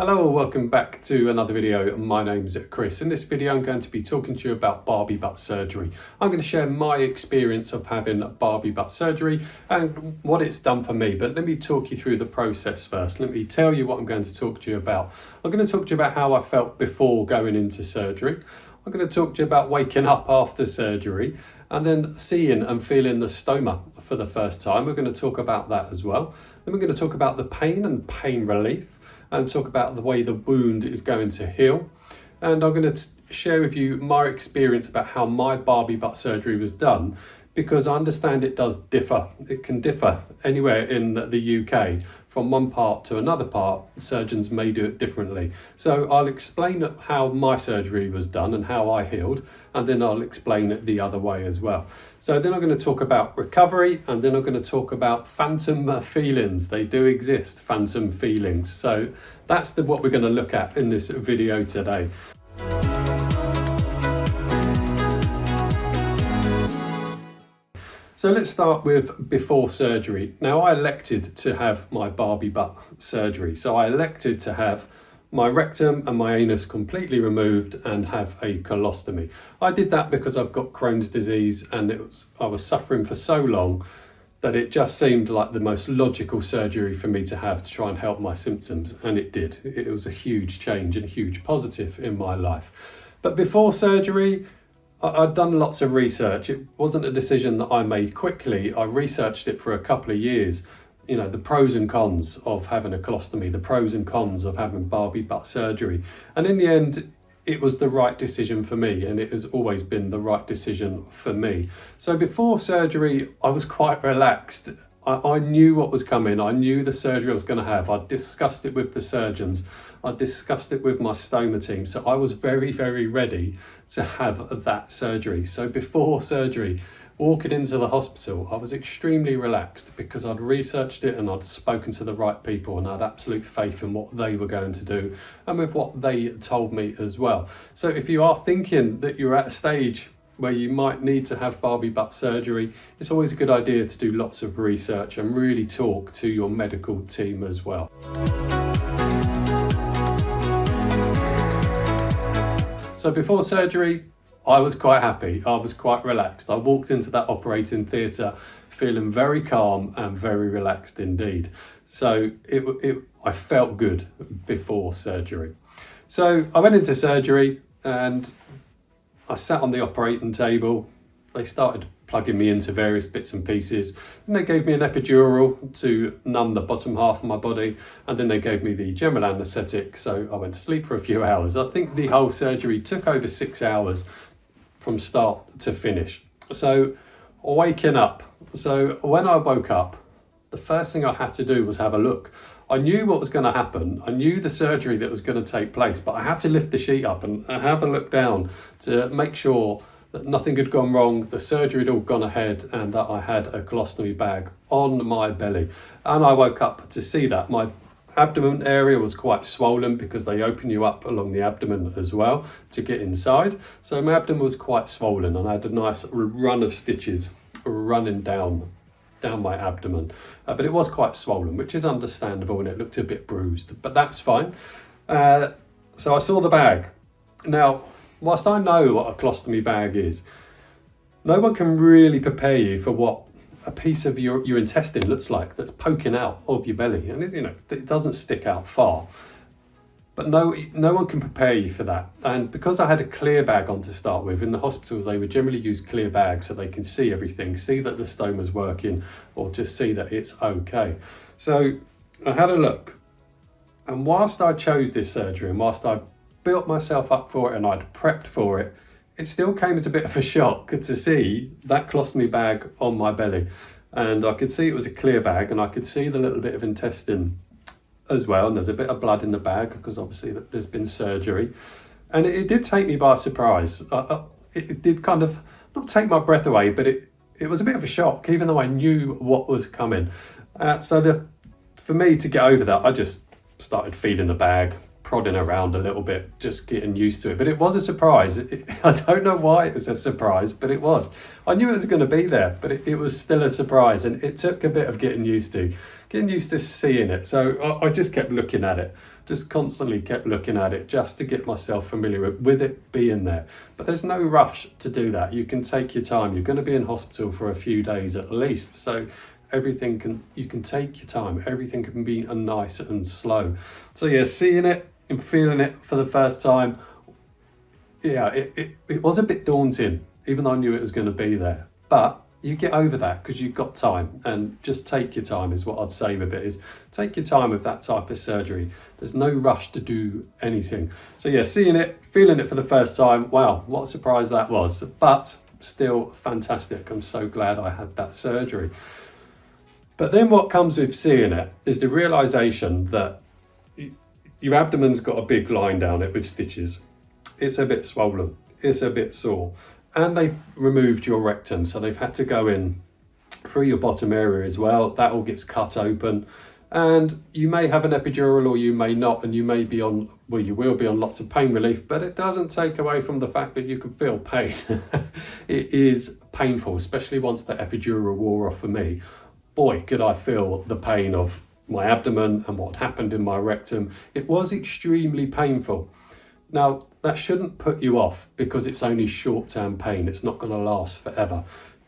Hello, welcome back to another video. My name's Chris. In this video I'm going to be talking to you about Barbie butt surgery. I'm going to share my experience of having Barbie butt surgery and what it's done for me, but let me talk you through the process first. Let me tell you what I'm going to talk to you about. I'm going to talk to you about how I felt before going into surgery. I'm going to talk to you about waking up after surgery and then seeing and feeling the stoma for the first time. We're going to talk about that as well. Then we're going to talk about the pain and pain relief, and talk about the way the wound is going to heal. And I'm going to share with you my experience about how my Barbie butt surgery was done, because I understand it does differ. It can differ anywhere in the UK. From one part to another part, surgeons may do it differently. So I'll explain how my surgery was done and how I healed, and then I'll explain it the other way as well. So then I'm going to talk about recovery, and then I'm going to talk about phantom feelings. They do exist, phantom feelings. So that's what we're going to look at in this video today. So let's start with before surgery. Now, I elected to have my Barbie butt surgery. So I elected to have my rectum and my anus completely removed and have a colostomy. I did that because I've got Crohn's disease, and I was suffering for so long that it just seemed like the most logical surgery for me to have to try and help my symptoms, and it did. It was a huge change and a huge positive in my life. But before surgery, I'd done lots of research. It wasn't a decision that I made quickly. I researched it for a couple of years. You know, the pros and cons of having a colostomy, the pros and cons of having Barbie butt surgery. And in the end, it was the right decision for me, and it has always been the right decision for me. So before surgery, I was quite relaxed. I knew what was coming. I knew the surgery I was going to have. I discussed it with the surgeons. I discussed it with my stoma team. So I was very, very ready to have that surgery. So before surgery, walking into the hospital, I was extremely relaxed because I'd researched it and I'd spoken to the right people, and I had absolute faith in what they were going to do and with what they told me as well. So if you are thinking that you're at a stage where you might need to have Barbie butt surgery, it's always a good idea to do lots of research and really talk to your medical team as well. So before surgery, I was quite happy. I was quite relaxed. I walked into that operating theatre feeling very calm and very relaxed indeed. So I felt good before surgery. So I went into surgery and I sat on the operating table. They started plugging me into various bits and pieces, and they gave me an epidural to numb the bottom half of my body, and then they gave me the general anaesthetic, so I went to sleep for a few hours. I think the whole surgery took over 6 hours from start to finish. So waking up. So when I woke up, the first thing I had to do was have a look. I knew what was going to happen. I knew the surgery that was going to take place, but I had to lift the sheet up and have a look down to make sure that nothing had gone wrong, the surgery had all gone ahead, and that I had a colostomy bag on my belly. And I woke up to see that. My abdomen area was quite swollen because they open you up along the abdomen as well to get inside. So my abdomen was quite swollen, and I had a nice run of stitches running down my abdomen. But it was quite swollen, which is understandable, and it looked a bit bruised, but that's fine. So I saw the bag. Now, whilst I know what a colostomy bag is, no one can really prepare you for what a piece of your intestine looks like that's poking out of your belly. And it doesn't stick out far. But no one can prepare you for that. And because I had a clear bag on to start with, in the hospitals they would generally use clear bags so they can see everything, see that the stoma's working, or just see that it's okay. So I had a look. And whilst I chose this surgery, and whilst I built myself up for it and I'd prepped for it, it still came as a bit of a shock to see that colostomy bag on my belly. And I could see it was a clear bag, and I could see the little bit of intestine as well, and there's a bit of blood in the bag because obviously there's been surgery. And it did take me by surprise. It did kind of not take my breath away, but it was a bit of a shock, even though I knew what was coming. For me to get over that, I just started feeding the bag, prodding around a little bit, just getting used to it. But it was a surprise. I don't know why it was a surprise, but it was. I knew it was going to be there, but it was still a surprise, and it took a bit of getting used to seeing it. So I just kept looking at it. just constantly kept looking at it just to get myself familiar with it being there. But there's no rush to do that. You can take your time. You're going to be in hospital for a few days at least, so you can take your time. Everything can be nice and slow. So yeah, seeing it and feeling it for the first time, yeah, it was a bit daunting, even though I knew it was going to be there. But you get over that because you've got time, and just take your time is what I'd say with it, is take your time with that type of surgery. There's no rush to do anything. So yeah, seeing it, feeling it for the first time, wow, what a surprise that was. But still fantastic. I'm so glad I had that surgery. But then what comes with seeing it is the realization that your abdomen's got a big line down it with stitches. It's a bit swollen, it's a bit sore. And they've removed your rectum, so they've had to go in through your bottom area as well. That all gets cut open. And you may have an epidural or you may not, and you may be on, well, you will be on lots of pain relief, but it doesn't take away from the fact that you can feel pain. It is painful, especially once the epidural wore off for me. Boy, could I feel the pain of my abdomen and what happened in my rectum. It was extremely painful. Now, that shouldn't put you off because it's only short-term pain. It's not going to last forever.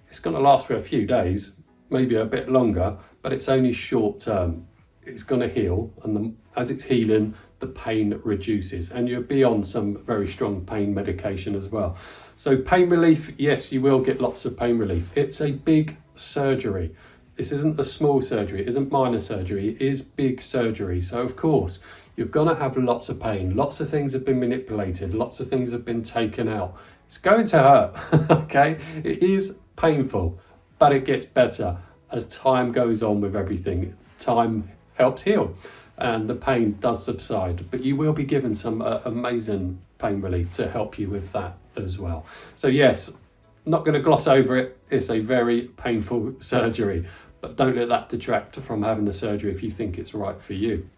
It's going to last for a few days, maybe a bit longer, but it's only short-term. It's going to heal, and as it's healing, the pain reduces, and you'll be on some very strong pain medication as well. So pain relief, yes, you will get lots of pain relief. It's a big surgery. This isn't a small surgery, it isn't minor surgery, it is big surgery. So of course, you're gonna have lots of pain. Lots of things have been manipulated, lots of things have been taken out. It's going to hurt, okay? It is painful, but it gets better as time goes on with everything. Time helps heal and the pain does subside, but you will be given some amazing pain relief to help you with that as well. So yes, not going to gloss over it. It's a very painful surgery, but don't let that detract from having the surgery if you think it's right for you.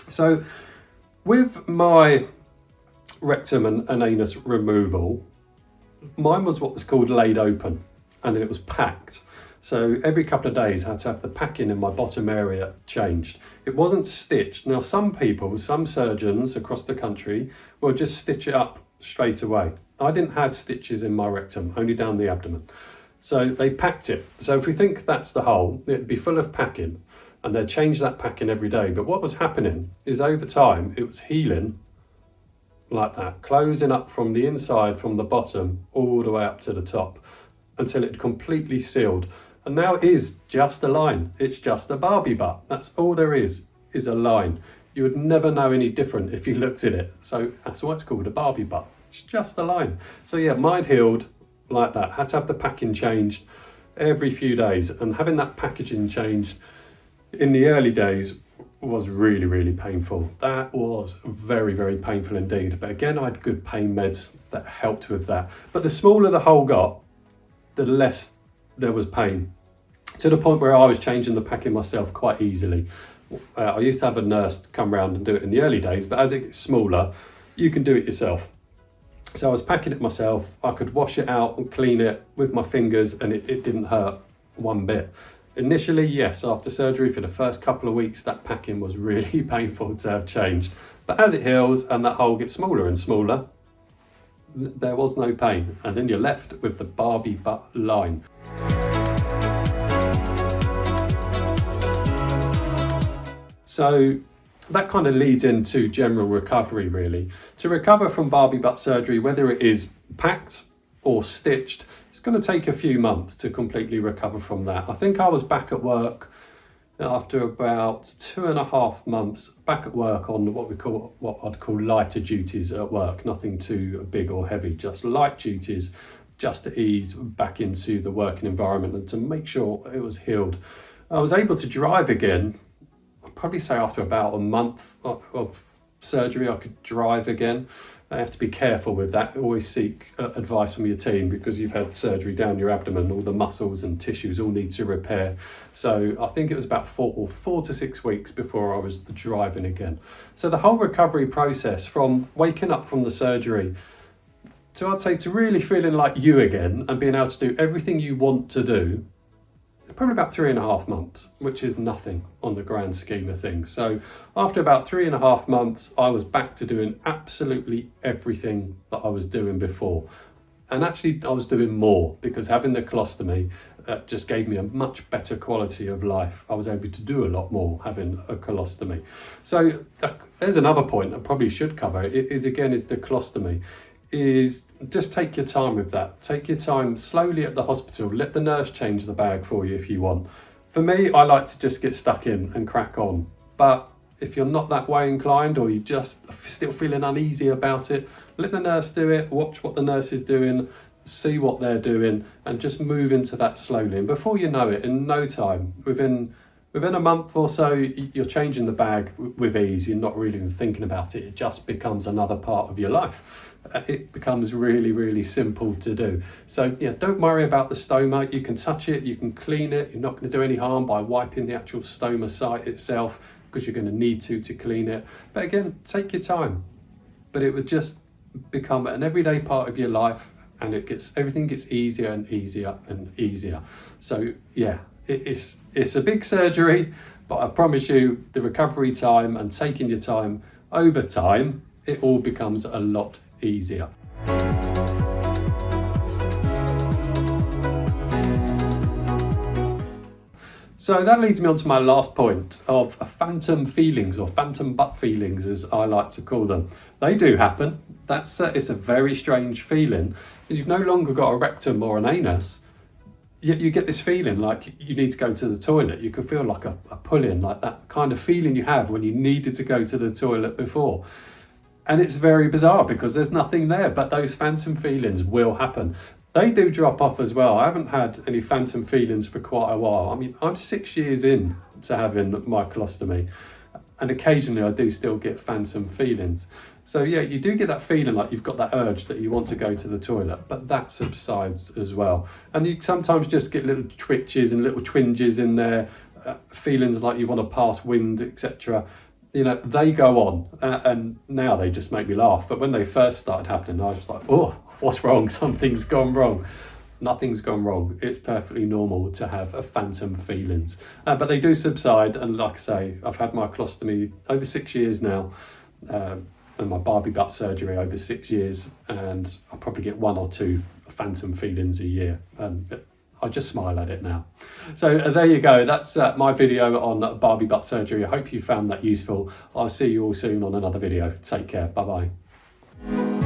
So with my rectum and anus removal, mine was what was called laid open, and then it was packed. So every couple of days I had to have the packing in my bottom area changed. It wasn't stitched. Now some surgeons across the country will just stitch it up straight away. I didn't have stitches in my rectum, only down the abdomen. So they packed it. So if we think that's the hole, it'd be full of packing, and they'd change that packing every day. But what was happening is over time, it was healing like that, closing up from the inside, from the bottom, all the way up to the top, until it completely sealed. And now it is just a line. It's just a Barbie butt. That's all there is a line. You would never know any different if you looked at it. So that's why it's called a Barbie butt. It's just a line. So yeah, mine healed like that. Had to have the packing changed every few days, and having that packaging changed in the early days was really, really painful. That was very, very painful indeed. But again, I had good pain meds that helped with that. But the smaller the hole got, the less there was pain, to the point where I was changing the packing myself quite easily. I used to have a nurse come round and do it in the early days, but as it gets smaller, you can do it yourself. So I was packing it myself. I could wash it out and clean it with my fingers, and it didn't hurt one bit. Initially, yes, after surgery for the first couple of weeks, that packing was really painful to have changed. But as it heals and that hole gets smaller and smaller, there was no pain. And then you're left with the Barbie butt line. So that kind of leads into general recovery, really. To recover from Barbie butt surgery, whether it is packed or stitched, it's going to take a few months to completely recover from that. I think I was back at work after about 2.5 months, back at work on what I'd call lighter duties at work. Nothing too big or heavy, just light duties, just to ease back into the working environment and to make sure it was healed. I was able to drive again. I'd probably say after about a month of surgery, I could drive again. I have to be careful with that. Always seek advice from your team, because you've had surgery down your abdomen. All the muscles and tissues all need to repair. So I think it was about 4 to 6 weeks before I was driving again. So the whole recovery process, from waking up from the surgery to, I'd say, to really feeling like you again and being able to do everything you want to do, probably about 3.5 months, which is nothing on the grand scheme of things. So after about 3.5 months, I was back to doing absolutely everything that I was doing before. And actually I was doing more, because having the colostomy just gave me a much better quality of life. I was able to do a lot more having a colostomy. So there's another point I probably should cover, is the colostomy. Is just take your time with that. Take your time slowly at the hospital. Let the nurse change the bag for you if you want. For me, I like to just get stuck in and crack on. But if you're not that way inclined, or you just still feeling uneasy about it, let the nurse do it. Watch what the nurse is doing, see what they're doing, and just move into that slowly. And before you know it, in no time, within a month or so, you're changing the bag with ease. You're not really even thinking about it. It just becomes another part of your life. It becomes really, really simple to do. So yeah, don't worry about the stoma. You can touch it, you can clean it. You're not going to do any harm by wiping the actual stoma site itself, because you're going to need to clean it. But again, take your time. But it would just become an everyday part of your life, and everything gets easier and easier and easier. So yeah, it's a big surgery, but I promise you, the recovery time and taking your time over time, it all becomes a lot easier. So that leads me on to my last point of phantom feelings, or phantom butt feelings as I like to call them. They do happen. It's a very strange feeling. You've no longer got a rectum or an anus, yet you get this feeling like you need to go to the toilet. You can feel like a pull-in, like that kind of feeling you have when you needed to go to the toilet before. And it's very bizarre, because there's nothing there, but those phantom feelings will happen. They do drop off as well. I haven't had any phantom feelings for quite a while. I mean, I'm 6 years in to having my colostomy, and occasionally I do still get phantom feelings. So yeah, you do get that feeling like you've got that urge that you want to go to the toilet, but that subsides as well. And you sometimes just get little twitches and little twinges in there, feelings like you want to pass wind, etc. You know, they go on, and now they just make me laugh. But when they first started happening, I was just like, oh, what's wrong? Something's gone wrong. Nothing's gone wrong. It's perfectly normal to have a phantom feelings. But they do subside, and like I say, I've had my colostomy over 6 years now, and my Barbie butt surgery over 6 years, and I probably get 1 or 2 phantom feelings a year. I just smile at it now. So there you go. That's my video on Barbie butt surgery. I hope you found that useful. I'll see you all soon on another video. Take care. Bye-bye.